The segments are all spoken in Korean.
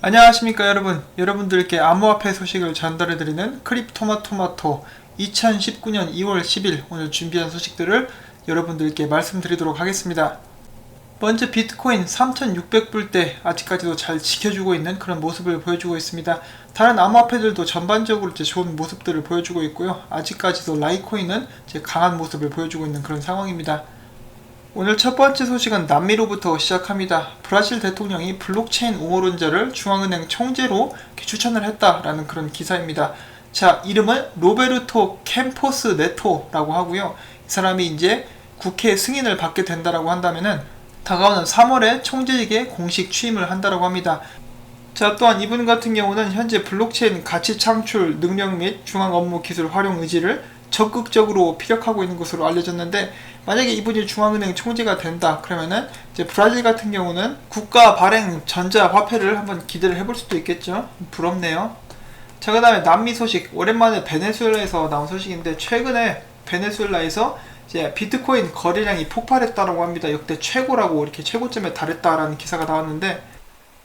안녕하십니까 여러분. 여러분들께 암호화폐 소식을 전달해드리는 크립토마토마토 2019년 2월 10일 오늘 준비한 소식들을 여러분들께 말씀드리도록 하겠습니다. 먼저 비트코인 3600불대 아직까지도 잘 지켜주고 있는 그런 모습을 보여주고 있습니다. 다른 암호화폐들도 전반적으로 좋은 모습들을 보여주고 있고요. 아직까지도 라이코인은 강한 모습을 보여주고 있는 그런 상황입니다. 오늘 첫 번째 소식은 남미로부터 시작합니다. 브라질 대통령이 블록체인 옹호론자를 중앙은행 총재로 추천을 했다라는 그런 기사입니다. 자, 이름은 로베르토 캠포스 네토라고 하고요. 이 사람이 이제 국회 승인을 받게 된다라고 한다면은 다가오는 3월에 총재직에 공식 취임을 한다라고 합니다. 자, 또한 이분 같은 경우는 현재 블록체인 가치 창출 능력 및 중앙 업무 기술 활용 의지를 적극적으로 피력하고 있는 것으로 알려졌는데, 만약에 이분이 중앙은행 총재가 된다 그러면은 이제 브라질 같은 경우는 국가 발행 전자 화폐를 한번 기대를 해볼 수도 있겠죠. 부럽네요. 자, 그 다음에 남미 소식, 오랜만에 베네수엘라에서 나온 소식인데, 최근에 베네수엘라에서 이제 비트코인 거래량이 폭발했다라고 합니다. 역대 최고라고, 이렇게 최고점에 달했다라는 기사가 나왔는데,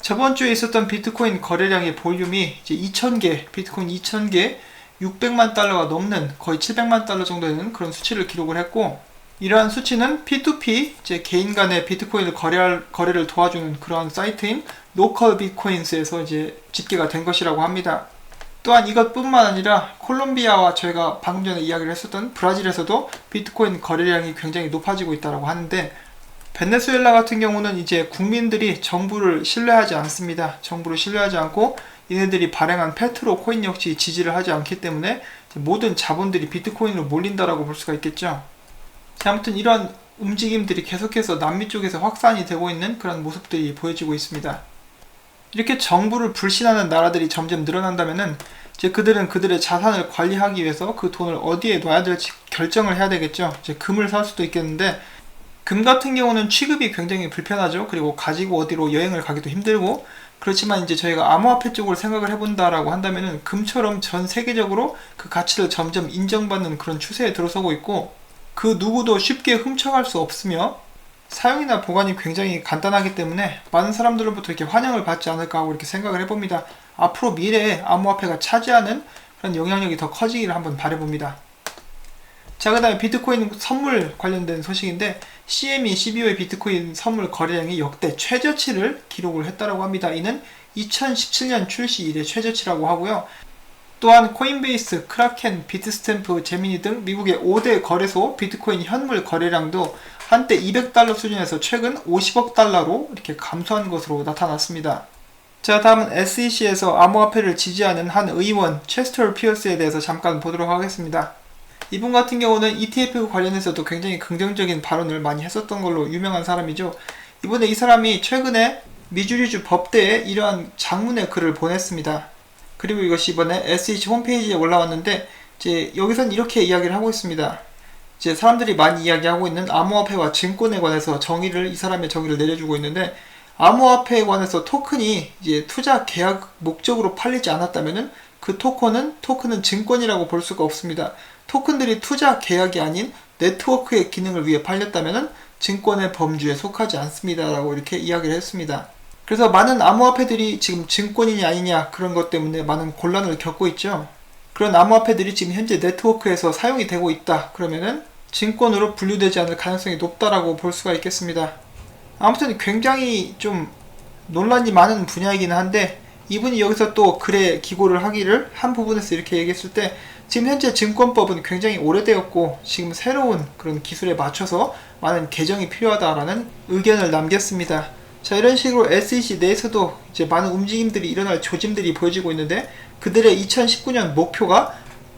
저번 주에 있었던 비트코인 거래량의 볼륨이 이제 2000개, 비트코인 2000개 600만 달러가 넘는 거의 700만 달러 정도 되는 그런 수치를 기록을 했고, 이러한 수치는 P2P, 이제 개인 간의 비트코인을 거래를 도와주는 그런 사이트인 로컬 비트코인스에서 이제 집계가 된 것이라고 합니다. 또한 이것뿐만 아니라 콜롬비아와 저희가 방금 전에 이야기를 했었던 브라질에서도 비트코인 거래량이 굉장히 높아지고 있다고 하는데, 베네수엘라 같은 경우는 이제 국민들이 정부를 신뢰하지 않습니다. 정부를 신뢰하지 않고 얘네들이 발행한 페트로 코인 역시 지지를 하지 않기 때문에 모든 자본들이 비트코인으로 몰린다라고 볼 수가 있겠죠. 자, 아무튼 이러한 움직임들이 계속해서 남미 쪽에서 확산이 되고 있는 그런 모습들이 보여지고 있습니다. 이렇게 정부를 불신하는 나라들이 점점 늘어난다면은 이제 그들은 그들의 자산을 관리하기 위해서 그 돈을 어디에 놔야 될지 결정을 해야 되겠죠. 이제 금을 살 수도 있겠는데, 금 같은 경우는 취급이 굉장히 불편하죠. 그리고 가지고 어디로 여행을 가기도 힘들고, 그렇지만 이제 저희가 암호화폐 쪽으로 생각을 해본다라고 한다면은 금처럼 전 세계적으로 그 가치를 점점 인정받는 그런 추세에 들어서고 있고, 그 누구도 쉽게 훔쳐갈 수 없으며 사용이나 보관이 굉장히 간단하기 때문에 많은 사람들로부터 이렇게 환영을 받지 않을까 하고 이렇게 생각을 해봅니다. 앞으로 미래에 암호화폐가 차지하는 그런 영향력이 더 커지기를 한번 바라봅니다. 자, 그 다음에 비트코인 선물 관련된 소식인데, CME 12월 비트코인 선물 거래량이 역대 최저치를 기록을 했다고 합니다. 이는 2017년 출시 이래 최저치라고 하고요. 또한 코인베이스, 크라켄, 비트스탬프, 제미니 등 미국의 5대 거래소 비트코인 현물 거래량도 한때 200달러 수준에서 최근 50억 달러로 이렇게 감소한 것으로 나타났습니다. 자, 다음은 SEC에서 암호화폐를 지지하는 한 의원 체스터 피어스에 대해서 잠깐 보도록 하겠습니다. 이분 같은 경우는 ETF 관련해서도 굉장히 긍정적인 발언을 많이 했었던 걸로 유명한 사람이죠. 이번에 이 사람이 최근에 미주리주 법대에 이러한 장문의 글을 보냈습니다. 그리고 이것이 이번에 SEC 홈페이지에 올라왔는데, 이제 여기선 이렇게 이야기를 하고 있습니다. 이제 사람들이 많이 이야기하고 있는 암호화폐와 증권에 관해서 이 사람의 정의를 내려주고 있는데, 암호화폐에 관해서 토큰이 이제 투자 계약 목적으로 팔리지 않았다면은 그 토큰은 증권이라고 볼 수가 없습니다. 토큰들이 투자 계약이 아닌 네트워크의 기능을 위해 팔렸다면은 증권의 범주에 속하지 않습니다 라고 이렇게 이야기를 했습니다. 그래서 많은 암호화폐들이 지금 증권이냐 아니냐 그런 것 때문에 많은 곤란을 겪고 있죠. 그런 암호화폐들이 지금 현재 네트워크에서 사용이 되고 있다 그러면은 증권으로 분류되지 않을 가능성이 높다라고 볼 수가 있겠습니다. 아무튼 굉장히 좀 논란이 많은 분야이긴 한데, 이분이 여기서 또 글에 기고를 하기를 한 부분에서 이렇게 얘기했을 때, 지금 현재 증권법은 굉장히 오래되었고 지금 새로운 그런 기술에 맞춰서 많은 개정이 필요하다라는 의견을 남겼습니다. 자, 이런 식으로 SEC 내에서도 이제 많은 움직임들이 일어날 조짐들이 보여지고 있는데, 그들의 2019년 목표가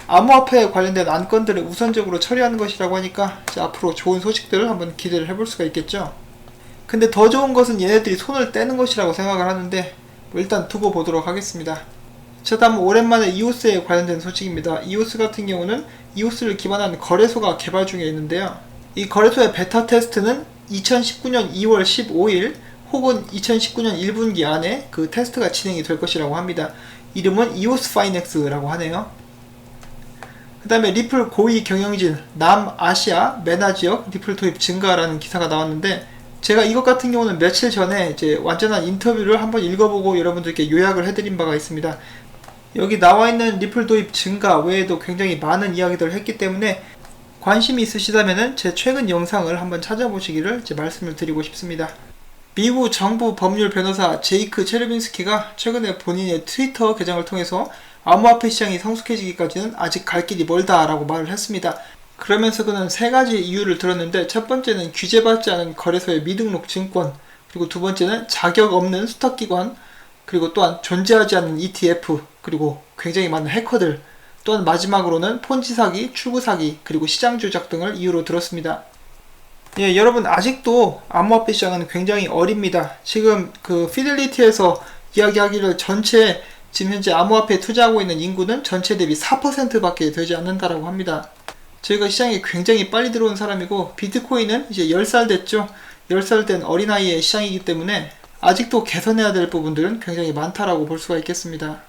암호화폐에 관련된 안건들을 우선적으로 처리하는 것이라고 하니까 이제 앞으로 좋은 소식들을 한번 기대를 해볼 수가 있겠죠. 근데 더 좋은 것은 얘네들이 손을 떼는 것이라고 생각을 하는데, 일단 두고 보도록 하겠습니다. 자, 다음 오랜만에 이오스에 관련된 소식입니다. 이오스 같은 경우는 이오스를 기반한 거래소가 개발 중에 있는데요. 이 거래소의 베타 테스트는 2019년 2월 15일 혹은 2019년 1분기 안에 그 테스트가 진행이 될 것이라고 합니다. 이름은 이오스 파이넥스라고 하네요. 그 다음에 리플 고위 경영진 남아시아 메나 지역 리플 도입 증가라는 기사가 나왔는데, 제가 이것 같은 경우는 며칠 전에 이제 완전한 인터뷰를 한번 읽어보고 여러분들께 요약을 해드린 바가 있습니다. 여기 나와있는 리플 도입 증가 외에도 굉장히 많은 이야기들을 했기 때문에 관심이 있으시다면 제 최근 영상을 한번 찾아보시기를 이제 말씀을 드리고 싶습니다. 미국 정부 법률 변호사 제이크 체르빈스키가 최근에 본인의 트위터 계정을 통해서 암호화폐 시장이 성숙해지기까지는 아직 갈 길이 멀다 라고 말을 했습니다. 그러면서 그는 세 가지 이유를 들었는데, 첫 번째는 규제받지 않은 거래소의 미등록 증권, 그리고 두 번째는 자격 없는 수탁기관, 그리고 또한 존재하지 않는 ETF, 그리고 굉장히 많은 해커들, 또한 마지막으로는 폰지 사기, 출구 사기, 그리고 시장 조작 등을 이유로 들었습니다. 예, 여러분 아직도 암호화폐 시장은 굉장히 어립니다. 지금 그 피델리티에서 이야기하기를 전체 지금 현재 암호화폐에 투자하고 있는 인구는 전체 대비 4%밖에 되지 않는다라고 합니다. 저희가 시장에 굉장히 빨리 들어온 사람이고, 비트코인은 이제 10살 됐죠. 10살 된 어린아이의 시장이기 때문에 아직도 개선해야 될 부분들은 굉장히 많다라고 볼 수가 있겠습니다.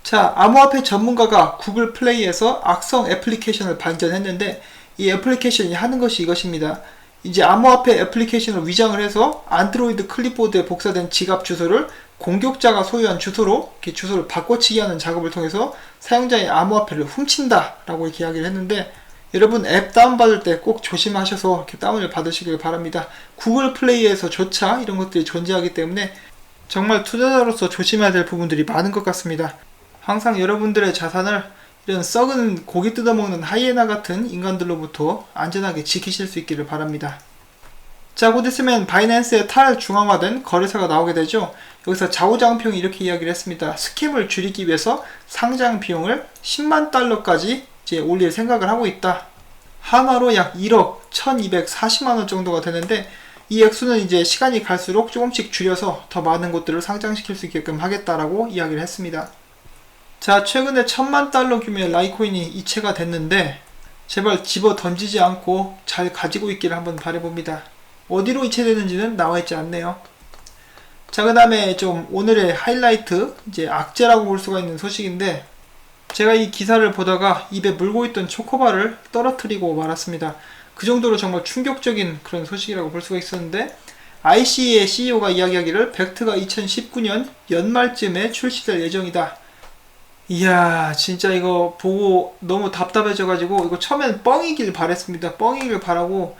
자, 암호화폐 전문가가 구글 플레이에서 악성 애플리케이션을 발견했는데, 이 애플리케이션이 하는 것이 이것입니다. 이제 암호화폐 애플리케이션을 위장을 해서 안드로이드 클립보드에 복사된 지갑 주소를 공격자가 소유한 주소로 이렇게 주소를 바꿔치기 하는 작업을 통해서 사용자의 암호화폐를 훔친다 라고 이렇게 이야기를 했는데, 여러분 앱 다운받을 때 꼭 조심하셔서 이렇게 다운을 받으시길 바랍니다. 구글 플레이에서조차 이런 것들이 존재하기 때문에 정말 투자자로서 조심해야 될 부분들이 많은 것 같습니다. 항상 여러분들의 자산을 이런 썩은 고기 뜯어먹는 하이에나 같은 인간들로부터 안전하게 지키실 수 있기를 바랍니다. 자, 곧 있으면 바이낸스의 탈중앙화된 거래소가 나오게 되죠. 여기서 좌우장평이 이렇게 이야기를 했습니다. 스캠을 줄이기 위해서 상장 비용을 10만 달러까지 이제 올릴 생각을 하고 있다. 하나로 약 1억 1240만원 정도가 되는데, 이 액수는 이제 시간이 갈수록 조금씩 줄여서 더 많은 곳들을 상장시킬 수 있게끔 하겠다라고 이야기를 했습니다. 자, 최근에 1000만 달러 규모의 라이코인이 이체가 됐는데, 제발 집어 던지지 않고 잘 가지고 있기를 한번 바라봅니다. 어디로 이체되는지는 나와있지 않네요. 자, 그 다음에 좀 오늘의 하이라이트, 이제 악재라고 볼 수가 있는 소식인데, 제가 이 기사를 보다가 입에 물고 있던 초코바를 떨어뜨리고 말았습니다. 그 정도로 정말 충격적인 그런 소식이라고 볼 수가 있었는데, IC의 CEO가 이야기하기를 벡트가 2019년 연말쯤에 출시될 예정이다. 이야, 진짜 이거 보고 너무 답답해져가지고 이거 처음엔 뻥이길 바랬습니다. 뻥이길 바라고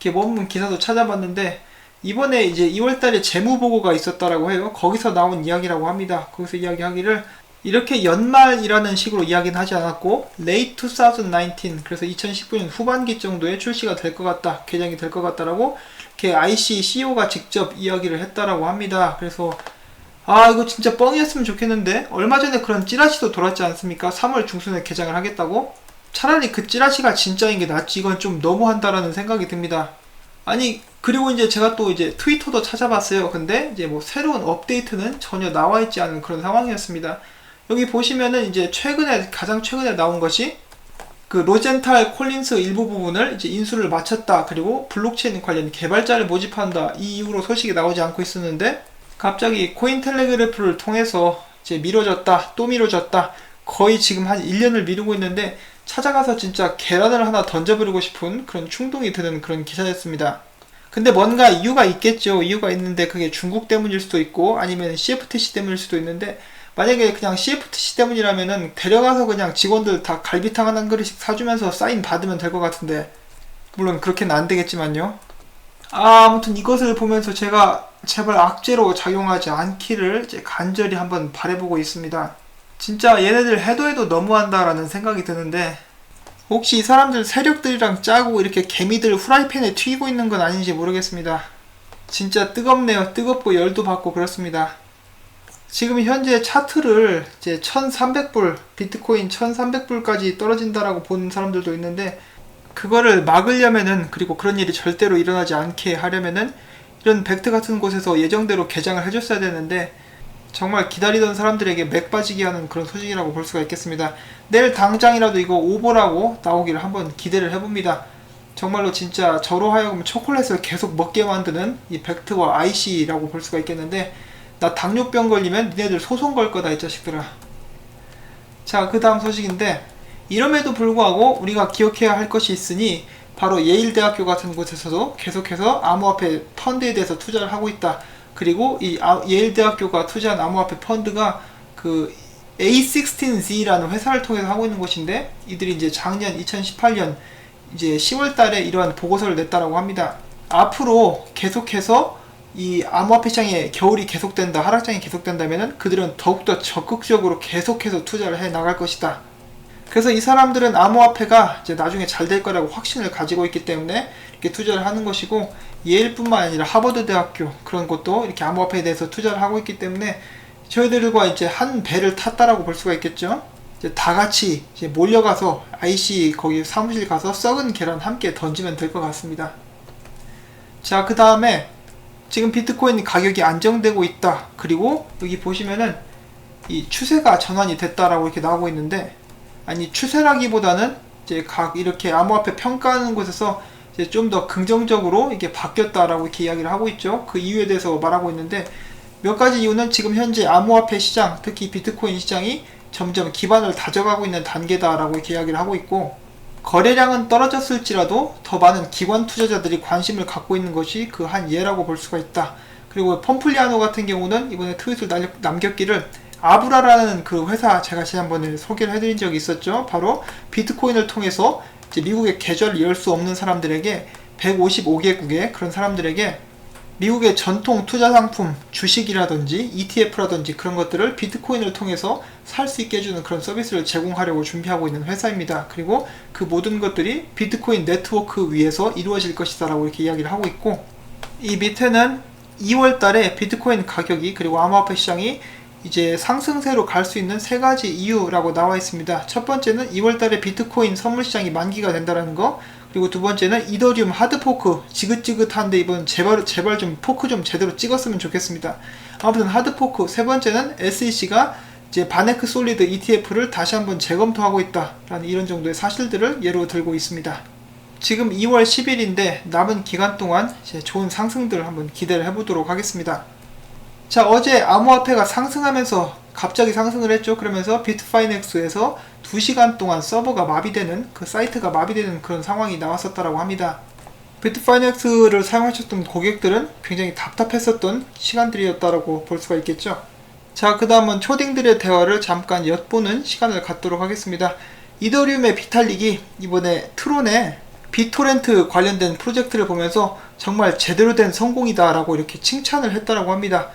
이렇게 원문 기사도 찾아봤는데, 이번에 이제 2월달에 재무보고가 있었다라고 해요. 거기서 나온 이야기라고 합니다. 거기서 이야기하기를 이렇게 연말이라는 식으로 이야기는 하지 않았고 late 2019, 그래서 2019년 후반기 정도에 출시가 될 것 같다, 개장이 될 것 같다라고 이렇게 IC CEO가 직접 이야기를 했다라고 합니다. 그래서 이거 진짜 뻥이었으면 좋겠는데, 얼마 전에 그런 찌라시도 돌았지 않습니까? 3월 중순에 개장을 하겠다고? 차라리 그 찌라시가 진짜인 게 낫지, 이건 좀 너무한다라는 생각이 듭니다. 아니, 그리고 이제 제가 또 이제 트위터도 찾아봤어요. 근데 이제 뭐 새로운 업데이트는 전혀 나와있지 않은 그런 상황이었습니다. 여기 보시면은 이제 가장 최근에 나온 것이 그 로젠탈 콜린스 일부 부분을 이제 인수를 마쳤다, 그리고 블록체인 관련 개발자를 모집한다, 이 이후로 소식이 나오지 않고 있었는데, 갑자기 코인텔레그래프를 통해서 이제 미뤄졌다, 또 미뤄졌다, 거의 지금 한 1년을 미루고 있는데, 찾아가서 진짜 계란을 하나 던져버리고 싶은 그런 충동이 드는 그런 기사였습니다. 근데 뭔가 이유가 있겠죠. 이유가 있는데 그게 중국 때문일 수도 있고 아니면 CFTC 때문일 수도 있는데, 만약에 그냥 CFTC 때문이라면은 데려가서 그냥 직원들 다 갈비탕 한 그릇씩 사주면서 사인 받으면 될 것 같은데, 물론 그렇게는 안 되겠지만요. 아무튼 이것을 보면서 제가 제발 악재로 작용하지 않기를 이제 간절히 한번 바라보고 있습니다. 진짜 얘네들 해도 너무한다라는 생각이 드는데, 혹시 이 사람들 세력들이랑 짜고 이렇게 개미들 후라이팬에 튀기고 있는 건 아닌지 모르겠습니다. 진짜 뜨겁네요. 뜨겁고 열도 받고 그렇습니다. 지금 현재 차트를 이제 1300불, 비트코인 1300불까지 떨어진다라고 보는 사람들도 있는데, 그거를 막으려면은, 그리고 그런 일이 절대로 일어나지 않게 하려면은 이런 벡트 같은 곳에서 예정대로 개장을 해줬어야 되는데, 정말 기다리던 사람들에게 맥 빠지게 하는 그런 소식이라고 볼 수가 있겠습니다. 내일 당장이라도 이거 오버라고 나오기를 한번 기대를 해봅니다. 정말로 진짜 저로 하여금 초콜릿을 계속 먹게 만드는 이 벡트와 IC라고 볼 수가 있겠는데, 나 당뇨병 걸리면 니네들 소송 걸 거다 이 자식들아. 자, 그 다음 소식인데, 이럼에도 불구하고 우리가 기억해야 할 것이 있으니 바로 예일대학교 같은 곳에서도 계속해서 암호화폐 펀드에 대해서 투자를 하고 있다. 그리고 이 예일대학교가 투자한 암호화폐 펀드가 그 A16Z라는 회사를 통해서 하고 있는 곳인데, 이들이 이제 작년 2018년 이제 10월 달에 이러한 보고서를 냈다라고 합니다. 앞으로 계속해서 이 암호화폐 시장의 겨울이 계속된다, 하락장이 계속된다면은 그들은 더욱더 적극적으로 계속해서 투자를 해 나갈 것이다. 그래서 이 사람들은 암호화폐가 이제 나중에 잘 될 거라고 확신을 가지고 있기 때문에 이렇게 투자를 하는 것이고, 예일뿐만 아니라 하버드 대학교 그런 곳도 이렇게 암호화폐에 대해서 투자를 하고 있기 때문에 저희들과 이제 한 배를 탔다라고 볼 수가 있겠죠. 이제 다 같이 이제 몰려가서 IC 거기 사무실 가서 썩은 계란 함께 던지면 될 것 같습니다. 자, 그 다음에 지금 비트코인 가격이 안정되고 있다. 그리고 여기 보시면은 이 추세가 전환이 됐다라고 이렇게 나오고 있는데, 아니 추세라기보다는 이제 각 이렇게 암호화폐 평가하는 곳에서 이제 좀 더 긍정적으로 이게 바뀌었다라고 이렇게 이야기를 하고 있죠. 그 이유에 대해서 말하고 있는데, 몇 가지 이유는 지금 현재 암호화폐 시장, 특히 비트코인 시장이 점점 기반을 다져가고 있는 단계다라고 이렇게 이야기를 하고 있고, 거래량은 떨어졌을지라도 더 많은 기관 투자자들이 관심을 갖고 있는 것이 그 한 예라고 볼 수가 있다. 그리고 펌플리아노 같은 경우는 이번에 트윗을 남겼기를, 아브라라는 그 회사 제가 지난번에 소개를 해드린 적이 있었죠. 바로 비트코인을 통해서 이제 미국의 계좌를 열 수 없는 사람들에게, 155개국의 그런 사람들에게 미국의 전통 투자 상품, 주식이라든지 ETF라든지 그런 것들을 비트코인을 통해서 살 수 있게 해주는 그런 서비스를 제공하려고 준비하고 있는 회사입니다. 그리고 그 모든 것들이 비트코인 네트워크 위에서 이루어질 것이다 라고 이렇게 이야기를 하고 있고, 이 밑에는 2월 달에 비트코인 가격이, 그리고 암호화폐 시장이 이제 상승세로 갈 수 있는 세 가지 이유라고 나와 있습니다. 첫 번째는 2월 달에 비트코인 선물 시장이 만기가 된다는 거, 그리고 두 번째는 이더리움 하드포크, 지긋지긋한데 이번 제발 좀 포크 좀 제대로 찍었으면 좋겠습니다. 아무튼 하드포크. 세 번째는 SEC가 이제 바네크 솔리드 ETF를 다시 한번 재검토하고 있다라는 이런 정도의 사실들을 예로 들고 있습니다. 지금 2월 10일인데 남은 기간 동안 이제 좋은 상승들을 한번 기대를 해보도록 하겠습니다. 자, 어제 암호화폐가 상승하면서 갑자기 상승을 했죠. 그러면서 비트파이넥스에서 2시간 동안 서버가 마비되는, 그 사이트가 마비되는 그런 상황이 나왔었다라고 합니다. 비트파이넥스를 사용하셨던 고객들은 굉장히 답답했었던 시간들이었다라고 볼 수가 있겠죠. 자, 그 다음은 초딩들의 대화를 잠깐 엿보는 시간을 갖도록 하겠습니다. 이더리움의 비탈릭이 이번에 트론의 비토렌트 관련된 프로젝트를 보면서 정말 제대로 된 성공이다 라고 이렇게 칭찬을 했다라고 합니다.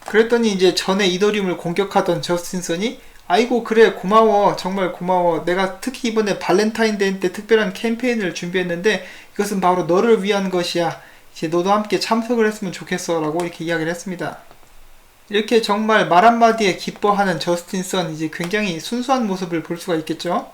그랬더니 이제 전에 이더리움을 공격하던 저스틴선이, 아이고 그래 고마워, 정말 고마워, 내가 특히 이번에 발렌타인데이 때 특별한 캠페인을 준비했는데 이것은 바로 너를 위한 것이야, 이제 너도 함께 참석을 했으면 좋겠어 라고 이렇게 이야기를 했습니다. 이렇게 정말 말 한마디에 기뻐하는 저스틴선, 이제 굉장히 순수한 모습을 볼 수가 있겠죠.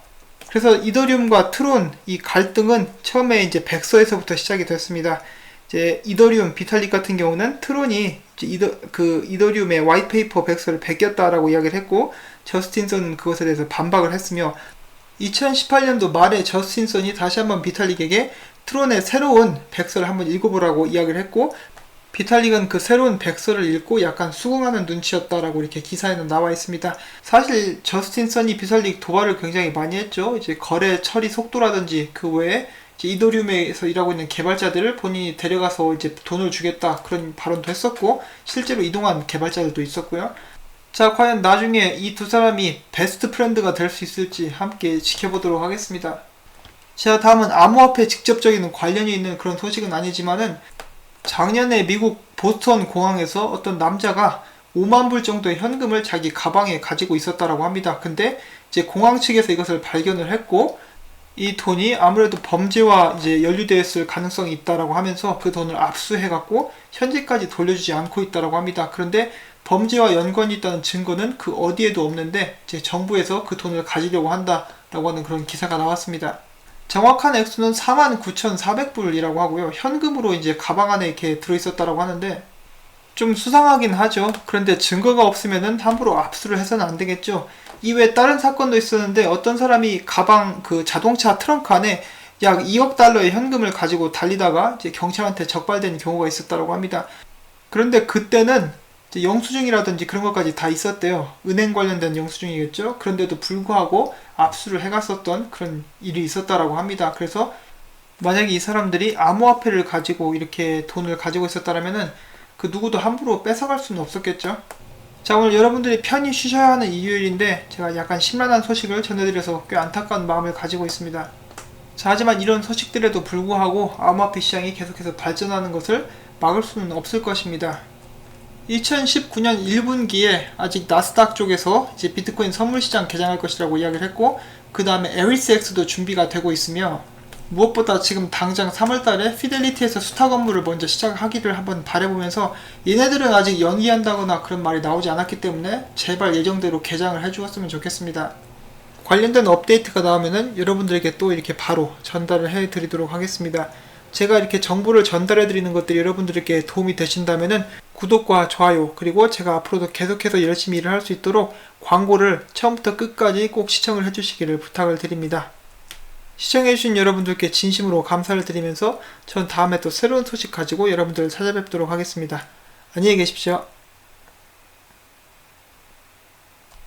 그래서 이더리움과 트론 이 갈등은 처음에 이제 백서에서부터 시작이 됐습니다. 이제 이더리움 비탈릭 같은 경우는 트론이 이더리움의 화이트페이퍼 백서를 베꼈다라고 이야기를 했고, 저스틴선은 그것에 대해서 반박을 했으며, 2018년도 말에 저스틴선이 다시 한번 비탈릭에게 트론의 새로운 백서를 한번 읽어보라고 이야기를 했고, 비탈릭은 그 새로운 백서를 읽고 약간 수긍하는 눈치였다라고 이렇게 기사에는 나와 있습니다. 사실 저스틴선이 비탈릭 도발을 굉장히 많이 했죠. 이제 거래 처리 속도라든지 그 외에 이제 이더리움에서 일하고 있는 개발자들을 본인이 데려가서 이제 돈을 주겠다 그런 발언도 했었고, 실제로 이동한 개발자들도 있었고요. 자, 과연 나중에 이 두 사람이 베스트 프렌드가 될 수 있을지 함께 지켜보도록 하겠습니다. 자, 다음은 암호화폐 직접적인 관련이 있는 그런 소식은 아니지만은, 작년에 미국 보스턴 공항에서 어떤 남자가 5만 불 정도의 현금을 자기 가방에 가지고 있었다라고 합니다. 근데 이제 공항 측에서 이것을 발견을 했고, 이 돈이 아무래도 범죄와 이제 연루되었을 가능성이 있다라고 하면서 그 돈을 압수해갖고 현재까지 돌려주지 않고 있다라고 합니다. 그런데 범죄와 연관이 있다는 증거는 그 어디에도 없는데 이제 정부에서 그 돈을 가지려고 한다라고 하는 그런 기사가 나왔습니다. 정확한 액수는 49,400불이라고 하고요. 현금으로 이제 가방 안에 이렇게 들어있었다라고 하는데 좀 수상하긴 하죠. 그런데 증거가 없으면은 함부로 압수를 해서는 안 되겠죠. 이외에 다른 사건도 있었는데, 어떤 사람이 가방 그 자동차 트렁크 안에 약 2억 달러의 현금을 가지고 달리다가 이제 경찰한테 적발된 경우가 있었다고 합니다. 그런데 그때는 이제 영수증이라든지 그런 것까지 다 있었대요. 은행 관련된 영수증이겠죠. 그런데도 불구하고 압수를 해갔었던 그런 일이 있었다라고 합니다. 그래서 만약에 이 사람들이 암호화폐를 가지고 이렇게 돈을 가지고 있었다면은 그 누구도 함부로 뺏어갈 수는 없었겠죠. 자, 오늘 여러분들이 편히 쉬셔야 하는 일요일인데 제가 약간 심란한 소식을 전해드려서 꽤 안타까운 마음을 가지고 있습니다. 자, 하지만 이런 소식들에도 불구하고 암호화폐 시장이 계속해서 발전하는 것을 막을 수는 없을 것입니다. 2019년 1분기에 아직 나스닥 쪽에서 이제 비트코인 선물시장 개장할 것이라고 이야기를 했고, 그 다음에 에리스X도 준비가 되고 있으며, 무엇보다 지금 당장 3월달에 피델리티에서 수탁 업무를 먼저 시작하기를 한번 바라보면서, 얘네들은 아직 연기한다거나 그런 말이 나오지 않았기 때문에 제발 예정대로 개장을 해주었으면 좋겠습니다. 관련된 업데이트가 나오면은 여러분들에게 또 이렇게 바로 전달을 해드리도록 하겠습니다. 제가 이렇게 정보를 전달해드리는 것들이 여러분들에게 도움이 되신다면은 구독과 좋아요, 그리고 제가 앞으로도 계속해서 열심히 일을 할 수 있도록 광고를 처음부터 끝까지 꼭 시청을 해주시기를 부탁을 드립니다. 시청해주신 여러분들께 진심으로 감사를 드리면서 전 다음에 또 새로운 소식 가지고 여러분들을 찾아뵙도록 하겠습니다. 안녕히 계십시오.